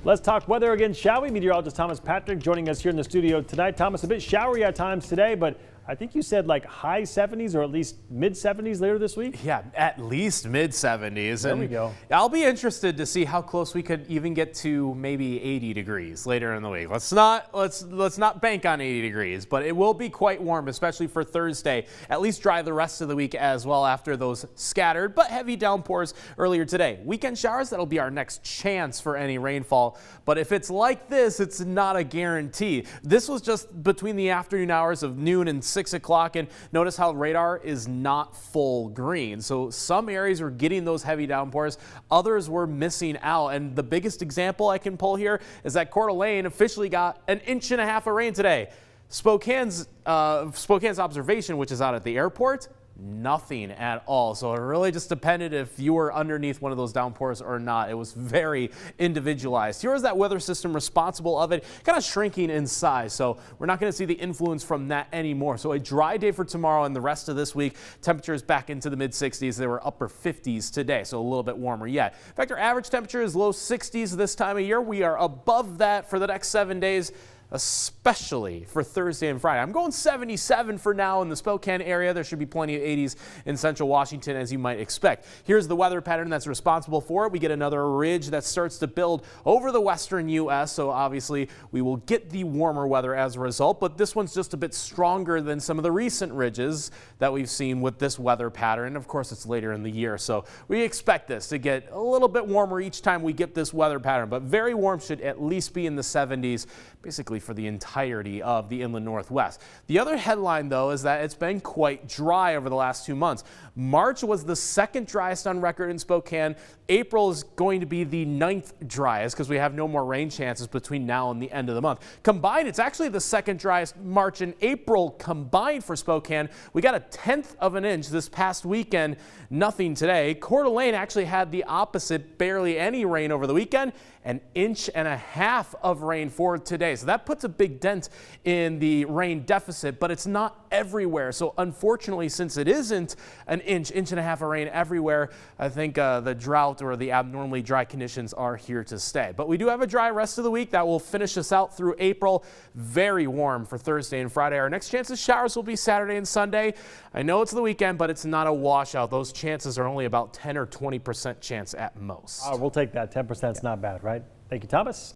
Let's talk weather again, shall we? Meteorologist Thomas Patrick joining us here in the studio tonight. Thomas, a bit showery at times today, but I think you said like high 70s or at least mid 70s later this week. Yeah, at least mid 70s. There we go. I'll be interested to see how close we could even get to maybe 80 degrees later in the week. Let's not bank on 80 degrees, but it will be quite warm, especially for Thursday. At least dry the rest of the week as well after those scattered but heavy downpours earlier today. Weekend showers, that'll be our next chance for any rainfall. But if it's like this, it's not a guarantee. This was just between the afternoon hours of noon and 6 o'clock, and notice how radar is not full green. So some areas were getting those heavy downpours, others were missing out. And the biggest example I can pull here is that Coeur d'Alene officially got 1.5 inches of rain today. Spokane's observation, which is out at the airport, nothing at all. So it really just depended if you were underneath one of those downpours or not. It was very individualized. Here is that weather system responsible of it, kind of shrinking in size. So we're not going to see the influence from that anymore. So a dry day for tomorrow and the rest of this week. Temperatures back into the mid 60s. They were upper 50s today, so a little bit warmer yet. In fact, our average temperature is low 60s this time of year. We are above that for the next 7 days, especially for Thursday and Friday. I'm going 77 for now in the Spokane area. There should be plenty of 80s in central Washington, as you might expect. Here's the weather pattern that's responsible for it. We get another ridge that starts to build over the western U.S., so obviously we will get the warmer weather as a result, but this one's just a bit stronger than some of the recent ridges that we've seen with this weather pattern. Of course, it's later in the year, so we expect this to get a little bit warmer each time we get this weather pattern, but very warm, should at least be in the 70s, basically for the entirety of the inland Northwest. The other headline, though, is that it's been quite dry over the last 2 months. March was the second driest on record in Spokane. April is going to be the 9th driest because we have no more rain chances between now and the end of the month. Combined, it's actually the second driest March and April combined for Spokane. We got 1/10 of an inch this past weekend, nothing today. Coeur d'Alene actually had the opposite, barely any rain over the weekend, 1.5 inches of rain for today. So that puts a big dent in the rain deficit, but it's not everywhere. So unfortunately, since it isn't 1 inch, 1.5 inches of rain everywhere, I think the drought or the abnormally dry conditions are here to stay. But we do have a dry rest of the week that will finish us out through April. Very warm for Thursday and Friday. Our next chance of showers will be Saturday and Sunday. I know it's the weekend, but it's not a washout. Those chances are only about 10 or 20% chance at most. We'll take that. 10% is not bad, right? Thank you, Thomas.